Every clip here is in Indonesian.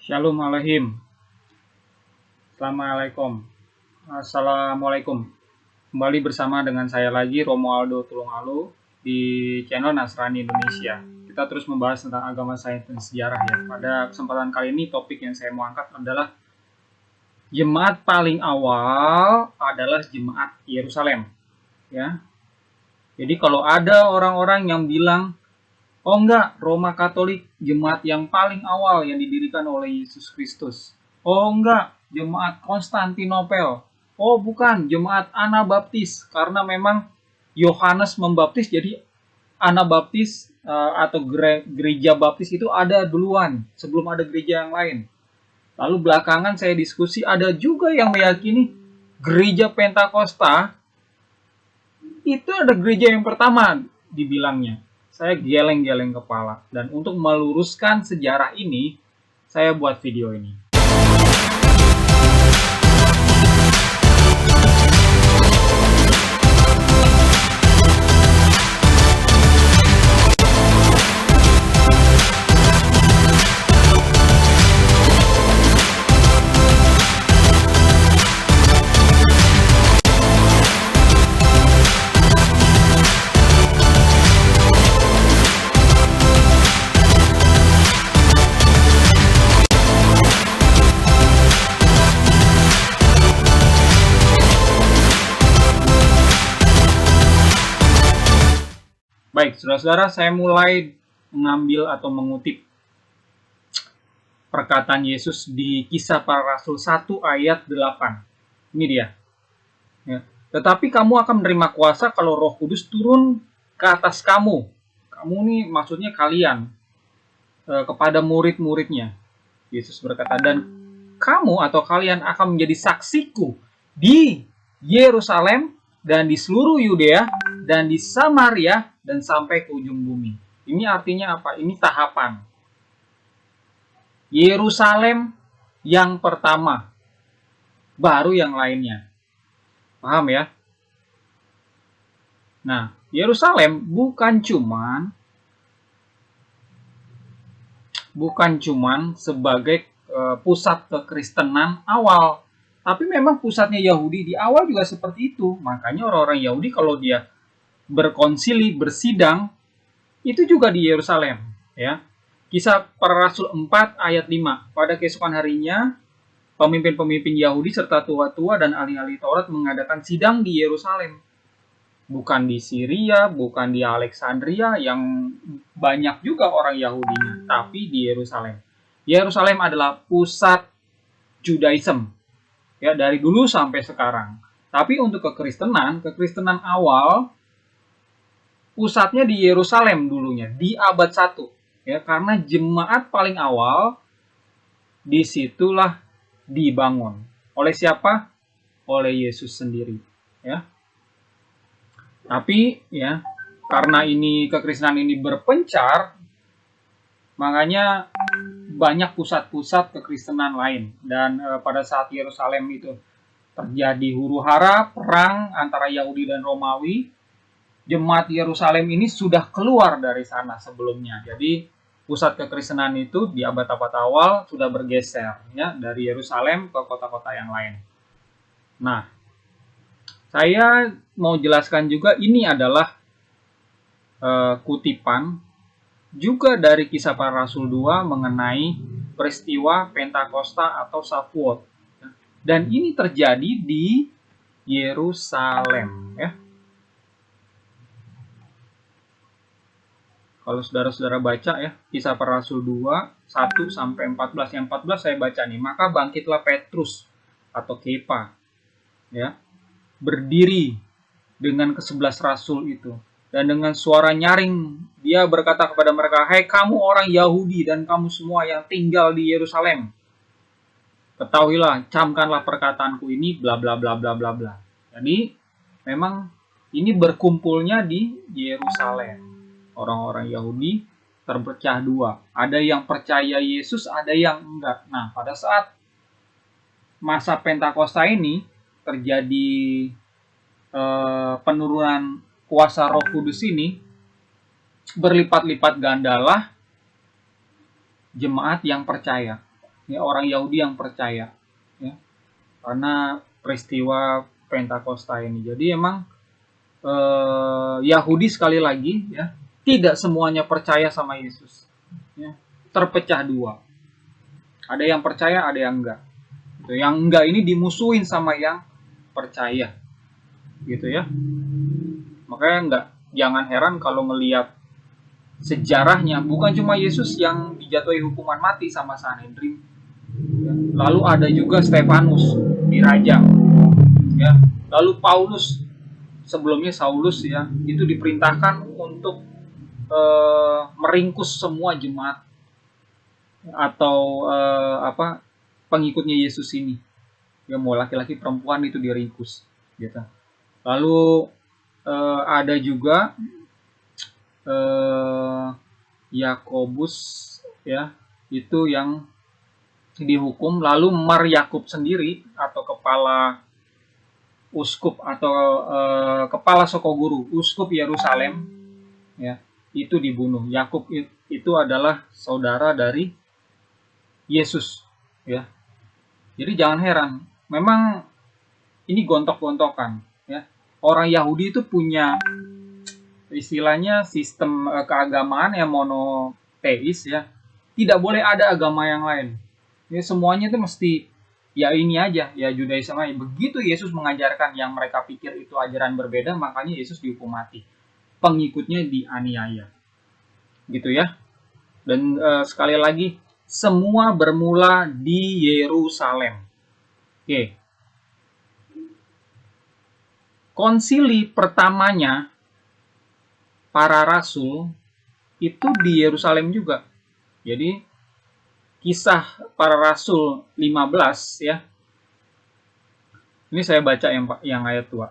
Shalom Aleihim. Assalamualaikum. Kembali bersama dengan saya lagi, Romualdo Tulungalu, di channel Nasrani Indonesia. Kita terus membahas tentang agama, sains, dan sejarah ya. Pada kesempatan kali ini, topik yang saya mau angkat adalah jemaat paling awal adalah jemaat Yerusalem. Ya. Jadi kalau ada orang-orang yang bilang, oh enggak, Roma Katolik jemaat yang paling awal yang didirikan oleh Yesus Kristus. Oh enggak, jemaat Konstantinopel. Oh bukan, jemaat Anabaptis. Karena memang Yohanes membaptis, jadi Anabaptis atau gereja baptis itu ada duluan, sebelum ada gereja yang lain. Lalu belakangan saya diskusi, ada juga yang meyakini gereja Pentakosta itu ada gereja yang pertama dibilangnya. Saya geleng-geleng kepala. Dan untuk meluruskan sejarah ini, saya buat video ini. Baik, saudara-saudara, saya mulai mengambil atau mengutip perkataan Yesus di Kisah Para Rasul 1 ayat 8. Ini dia. Ya. Tetapi kamu akan menerima kuasa kalau Roh Kudus turun ke atas kamu. Kamu ini maksudnya kalian, kepada murid-muridnya. Yesus berkata, dan kamu atau kalian akan menjadi saksiku di Yerusalem dan di seluruh Yudea dan di Samaria dan sampai ke ujung bumi. Ini artinya apa? Ini tahapan. Yerusalem yang pertama, baru yang lainnya. Paham ya? Nah, Yerusalem bukan cuman sebagai pusat kekristenan awal, tapi memang pusatnya Yahudi di awal juga seperti itu. Makanya orang-orang Yahudi kalau dia berkonsili, bersidang, itu juga di Yerusalem. Ya. Kisah Para Rasul 4 ayat 5. Pada keesokan harinya, pemimpin-pemimpin Yahudi serta tua-tua dan ahli-ahli Taurat mengadakan sidang di Yerusalem. Bukan di Syria, bukan di Alexandria yang banyak juga orang Yahudinya, tapi di Yerusalem. Yerusalem adalah pusat Judaism. Ya, dari dulu sampai sekarang. Tapi untuk kekristenan awal, pusatnya di Yerusalem dulunya, di abad 1. Ya, karena jemaat paling awal disitulah dibangun. Oleh siapa? Oleh Yesus sendiri. Ya. Tapi ya, karena ini kekristenan ini berpencar, makanya banyak pusat-pusat kekristenan lain. Dan pada saat Yerusalem itu terjadi huru-hara, perang antara Yahudi dan Romawi, jemaat Yerusalem ini sudah keluar dari sana sebelumnya. Jadi pusat kekristenan itu di abad-abad awal sudah bergeser ya dari Yerusalem ke kota-kota yang lain. Nah, saya mau jelaskan juga ini adalah kutipan juga dari Kisah Para Rasul 2 mengenai peristiwa Pentakosta atau Shavuot. Dan ini terjadi di Yerusalem ya. Kalau saudara-saudara baca ya, Kisah Para Rasul 2, 1 sampai 14. Yang 14 saya baca nih. Maka bangkitlah Petrus atau Kepa. Ya. Berdiri dengan ke-11 rasul itu. Dan dengan suara nyaring, dia berkata kepada mereka, "Hai kamu orang Yahudi dan kamu semua yang tinggal di Yerusalem. Ketahuilah, camkanlah perkataanku ini, bla bla bla bla bla bla." Jadi, memang ini berkumpulnya di Yerusalem. Orang-orang Yahudi terpecah dua. Ada yang percaya Yesus, ada yang enggak. Nah, pada saat masa Pentakosta ini terjadi penurunan kuasa Roh Kudus ini, berlipat-lipat gandalah jemaat yang percaya. ya, orang Yahudi yang percaya, ya, karena peristiwa Pentakosta ini. Jadi emang Yahudi sekali lagi, ya, tidak semuanya percaya sama Yesus, ya, terpecah dua. Ada yang percaya, ada yang enggak. Yang enggak ini dimusuhin sama yang percaya, gitu ya. Makanya jangan heran kalau ngelihat sejarahnya, bukan cuma Yesus yang dijatuhi hukuman mati sama Sanhedrin, ya. Lalu ada juga Stefanus dirajam, ya. Lalu Paulus, sebelumnya Saulus, ya, itu diperintahkan untuk meringkus semua jemaat atau pengikutnya Yesus ini, ya, mau laki-laki perempuan itu diringkus, gitu. Lalu ada juga Yakobus, ya, itu yang dihukum. Lalu Mar Yakub sendiri, atau kepala uskup atau kepala Sokoguru uskup Yerusalem, ya, itu dibunuh. Yakub itu adalah saudara dari Yesus, ya. Jadi jangan heran, memang ini gontok-gontokan, ya. Orang Yahudi itu punya istilahnya sistem keagamaan yang monoteis, ya. Tidak boleh ada agama yang lain. Ya, semuanya itu mesti ya ini aja, ya Judaisme aja. Begitu Yesus mengajarkan yang mereka pikir itu ajaran berbeda, makanya Yesus dihukum mati. Pengikutnya dianiaya. Gitu ya. Dan sekali lagi, semua bermula di Yerusalem. Oke. Konsili pertamanya para rasul itu di Yerusalem juga. Jadi Kisah Para Rasul 15, ya. Ini saya baca yang ayat 2.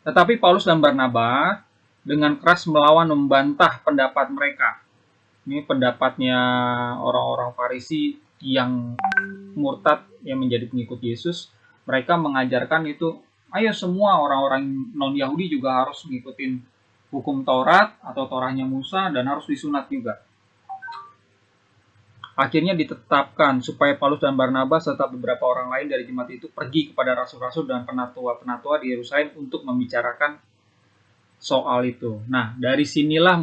Tetapi Paulus dan Barnabas dengan keras melawan membantah pendapat mereka. Ini pendapatnya orang-orang Farisi yang murtad, yang menjadi pengikut Yesus. Mereka mengajarkan itu, ayo semua orang-orang non-Yahudi juga harus mengikuti hukum Taurat atau Torahnya Musa dan harus disunat juga. Akhirnya ditetapkan supaya Paulus dan Barnabas serta beberapa orang lain dari jemaat itu pergi kepada rasul-rasul dan penatua-penatua di Yerusalem untuk membicarakan soal itu. Nah, dari sinilah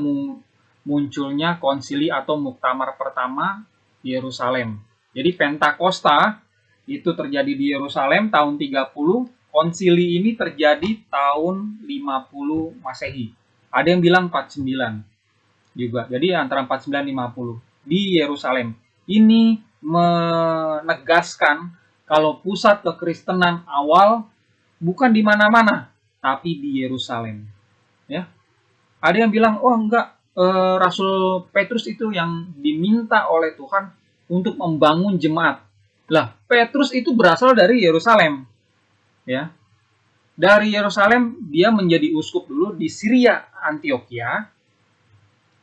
munculnya konsili atau muktamar pertama di Yerusalem. Jadi Pentakosta itu terjadi di Yerusalem tahun 30, konsili ini terjadi tahun 50 Masehi. Ada yang bilang 49 juga. Jadi antara 49 dan 50 di Yerusalem. Ini menegaskan kalau pusat kekristenan awal bukan di mana-mana, tapi di Yerusalem. Ya, ada yang bilang, oh enggak, Rasul Petrus itu yang diminta oleh Tuhan untuk membangun jemaat. Lah, Petrus itu berasal dari Yerusalem, ya. Dari Yerusalem dia menjadi uskup dulu di Syria Antioquia.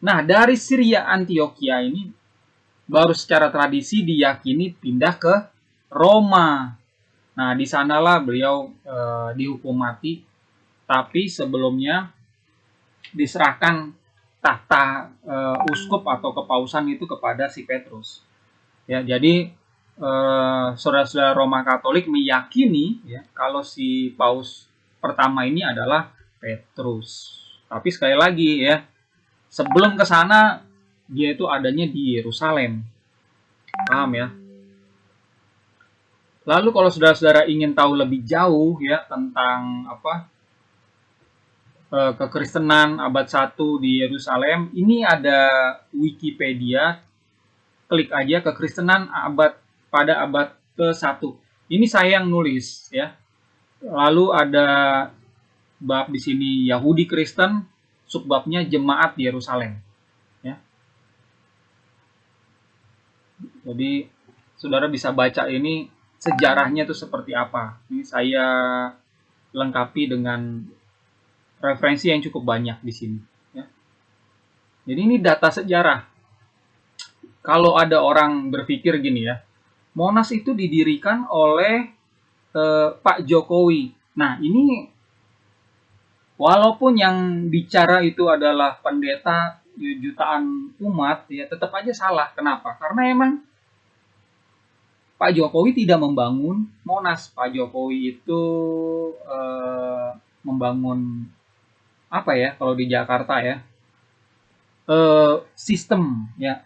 Nah, dari Syria Antioquia ini baru secara tradisi diyakini pindah ke Roma. Nah, di sanalah beliau dihukum mati, tapi sebelumnya diserahkan tahta uskup atau kepausan itu kepada si Petrus. Ya, jadi saudara-saudara Roma Katolik meyakini, ya, kalau si paus pertama ini adalah Petrus. Tapi sekali lagi, ya, sebelum ke sana dia itu adanya di Yerusalem. Paham ya? Lalu kalau saudara-saudara ingin tahu lebih jauh, ya, tentang kekristenan abad 1 di Yerusalem, ini ada Wikipedia. Klik aja kekristenan pada abad ke-1. Ini saya yang nulis, ya. Lalu ada bab di sini Yahudi Kristen, subbabnya jemaat di Yerusalem. Jadi saudara bisa baca ini sejarahnya itu seperti apa. Ini saya lengkapi dengan referensi yang cukup banyak di sini, ya. Jadi ini data sejarah. Kalau ada orang berpikir gini, ya, Monas itu didirikan oleh Pak Jokowi. Nah, ini walaupun yang bicara itu adalah pendeta jutaan umat, ya, tetap aja salah. Kenapa? Karena emang Pak Jokowi tidak membangun Monas. Pak Jokowi itu membangun apa ya kalau di Jakarta ya, sistem ya,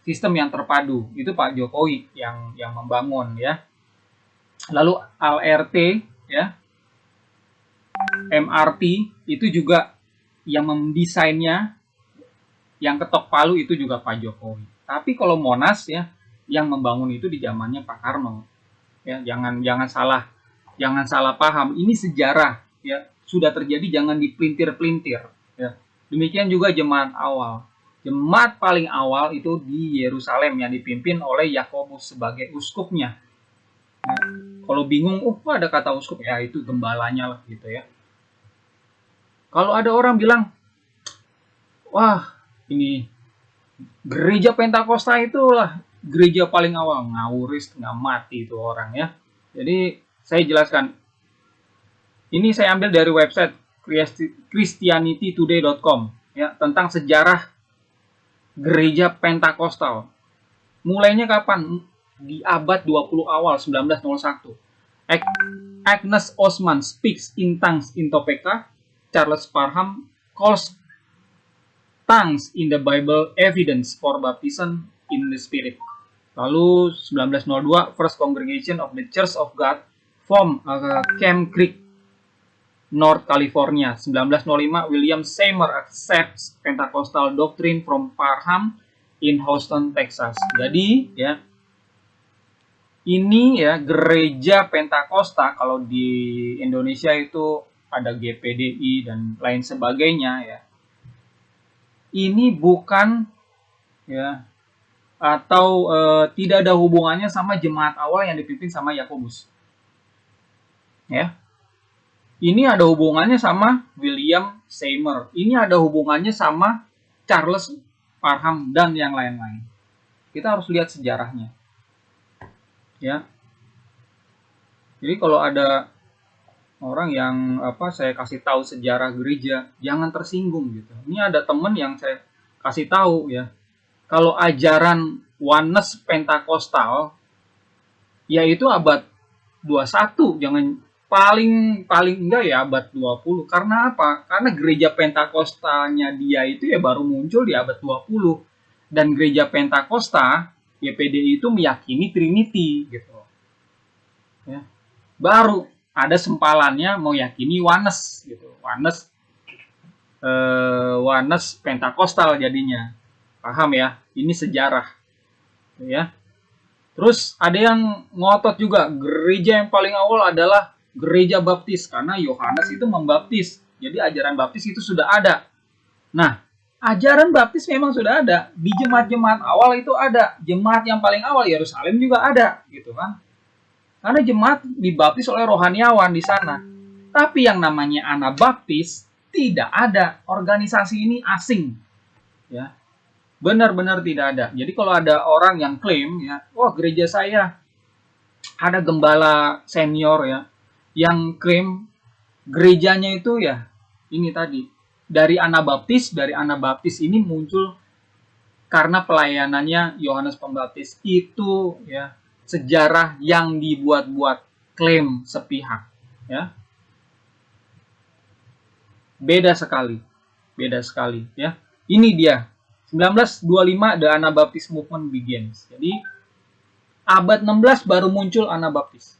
sistem yang terpadu itu Pak Jokowi yang membangun ya. Lalu LRT ya, MRT itu juga yang mendesainnya, yang ketok palu itu juga Pak Jokowi. Tapi kalau Monas ya, yang membangun itu di zamannya Pak Karno. Ya, jangan salah paham. Ini sejarah ya, sudah terjadi, jangan dipelintir-pelintir ya. Demikian juga jemaat awal. Jemaat paling awal itu di Yerusalem yang dipimpin oleh Yakobus sebagai uskupnya. Nah, kalau bingung, ada kata uskup ya, itu gembalanya lah gitu ya. Kalau ada orang bilang, wah ini gereja Pentakosta itulah gereja paling awal, ngawuris nggak mati itu orang ya. Jadi saya jelaskan, ini saya ambil dari website christianitytoday.com ya, tentang sejarah gereja Pentakostal. Mulainya kapan? Di abad 20 awal 1901. Agnes Osman speaks in tongues in Topeka. Charles Parham calls tongues in the Bible evidence for baptism in the Spirit. Lalu 1902 First Congregation of the Church of God formed Camp Creek, North California. 1905 William Seymour accepts Pentecostal doctrine from Parham in Houston, Texas. Jadi ya, ini ya gereja Pentakosta, kalau di Indonesia itu ada GPDI dan lain sebagainya ya. Ini bukan ya, atau tidak ada hubungannya sama jemaat awal yang dipimpin sama Yakobus. Ya. Ini ada hubungannya sama William Seymour. Ini ada hubungannya sama Charles Parham dan yang lain-lain. Kita harus lihat sejarahnya. Ya. Jadi kalau ada orang yang saya kasih tahu sejarah gereja, jangan tersinggung gitu. Ini ada temen yang saya kasih tahu ya, kalau ajaran Oneness Pentakostal yaitu abad 21, jangan paling enggak ya abad 20. Karena apa? Karena gereja Pentakostalnya dia itu ya baru muncul di abad 20. Dan gereja Pentakosta GPDI itu meyakini Trinity gitu. Ya. Baru ada sempalannya mau yakini Oneness gitu. Oneness Pentakostal jadinya. Paham ya? Ini sejarah. Ya. Terus ada yang ngotot juga, gereja yang paling awal adalah gereja baptis karena Yohanes itu membaptis. Jadi ajaran baptis itu sudah ada. Nah, ajaran baptis memang sudah ada. Di jemaat-jemaat awal itu ada. Jemaat yang paling awal Yerusalem juga ada, gitu kan. Karena jemaat dibaptis oleh rohaniawan di sana. Tapi yang namanya Anabaptis tidak ada. Organisasi ini asing. Ya. Benar-benar tidak ada. Jadi kalau ada orang yang klaim ya, wah gereja saya ada gembala senior ya, yang klaim gerejanya itu ya ini tadi dari Anabaptis ini muncul karena pelayanannya Yohanes Pembaptis. Itu ya sejarah yang dibuat-buat, klaim sepihak ya. Beda sekali ya. Ini dia 1925 the Anabaptist movement begins. Jadi abad 16 baru muncul Anabaptis.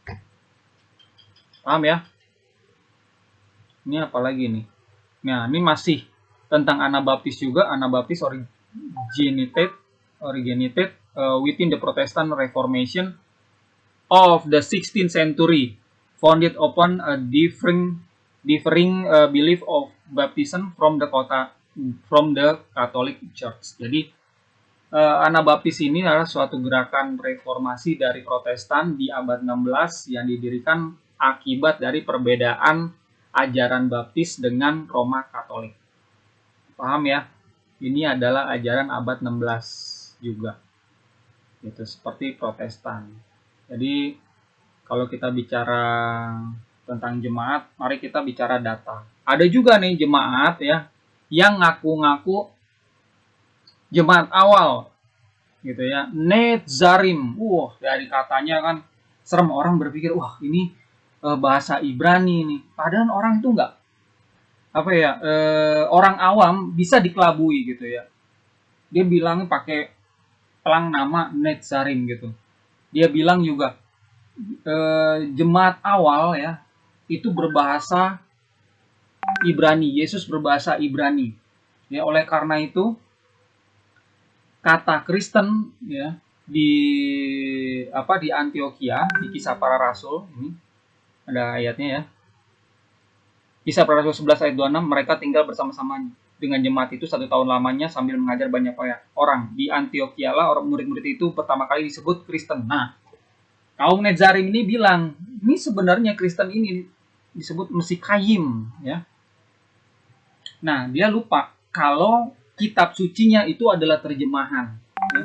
Paham ya? Ini apa lagi nih? Nah, ini masih tentang Anabaptis juga. Anabaptis originated within the Protestant Reformation of the 16th century, founded upon a differing belief of baptism from the Catholic Church. Jadi Anabaptis ini adalah suatu gerakan reformasi dari Protestan di abad 16 yang didirikan akibat dari perbedaan ajaran baptis dengan Roma Katolik. Paham ya? Ini adalah ajaran abad 16 juga. Itu seperti Protestan. Jadi kalau kita bicara tentang jemaat, mari kita bicara data. Ada juga nih jemaat ya yang ngaku-ngaku jemaat awal. gitu ya. Netzarim. Wah, dari katanya kan serem, orang berpikir, wah ini bahasa Ibrani nih. Padahal orang itu enggak, apa ya, orang awam bisa dikelabui gitu ya. Dia bilang pakai pelang nama Netzarim gitu. Dia bilang juga jemaat awal ya itu berbahasa Ibrani. Yesus berbahasa Ibrani. Ya, oleh karena itu kata Kristen ya di Antioquia, di Kisah Para Rasul ini ada ayatnya ya. Kisah Para Rasul 11 ayat 26, mereka tinggal bersama-sama dengan jemaat itu 1 tahun lamanya sambil mengajar banyak orang. Di Antioquia lah orang murid-murid itu pertama kali disebut Kristen. Nah, kaum Netzarim ini bilang, ini sebenarnya Kristen ini disebut Mesikayim ya. Nah, dia lupa kalau kitab sucinya itu adalah terjemahan. Ya.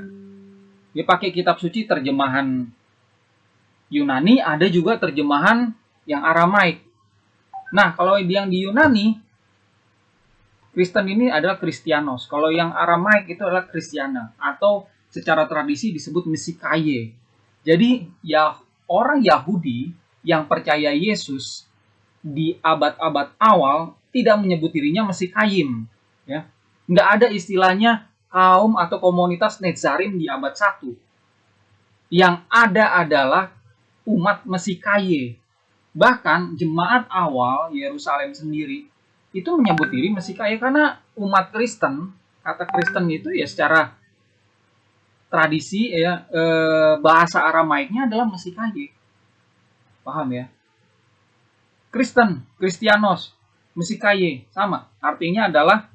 Dia pakai kitab suci terjemahan Yunani, ada juga terjemahan yang Aramaik. Nah, kalau yang di Yunani, Kristen ini adalah Kristianos. Kalau yang Aramaik itu adalah Kristiana. Atau secara tradisi disebut Mesikaye. Jadi, ya orang Yahudi yang percaya Yesus di abad-abad awal tidak menyebut dirinya Mesikayim. Ya. Nggak ada istilahnya kaum atau komunitas Netzarim di abad 1. Yang ada adalah umat Mesikaye. Bahkan jemaat awal Yerusalem sendiri itu menyebut diri Mesikaye karena umat Kristen, kata Kristen itu ya secara tradisi ya bahasa Aramaiknya adalah Mesikaye. Paham ya? Kristen, Kristianos, Mesikaye sama. Artinya adalah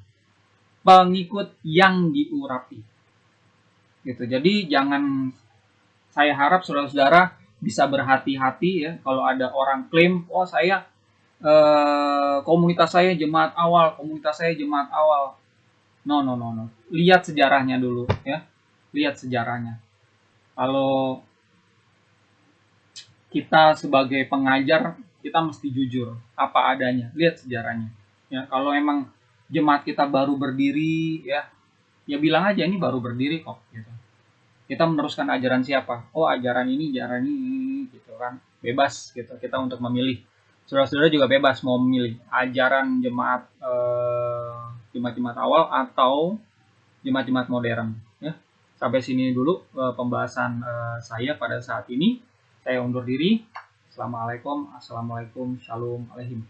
pengikut yang diurapi. Gitu. Jadi jangan, saya harap saudara-saudara bisa berhati-hati ya kalau ada orang klaim, oh saya komunitas saya jemaat awal. No. Lihat sejarahnya dulu ya. Lihat sejarahnya. Kalau kita sebagai pengajar, kita mesti jujur apa adanya. Lihat sejarahnya. Ya, kalau emang jemaat kita baru berdiri ya bilang aja ini baru berdiri kok gitu. Kita meneruskan ajaran siapa? Oh, ajaran ini gitu kan. Bebas gitu kita untuk memilih. Saudara-saudara juga bebas mau memilih ajaran jemaat awal atau jemaat modern ya. Sampai sini dulu pembahasan saya pada saat ini. Saya undur diri. Assalamualaikum, shalom, alaihim.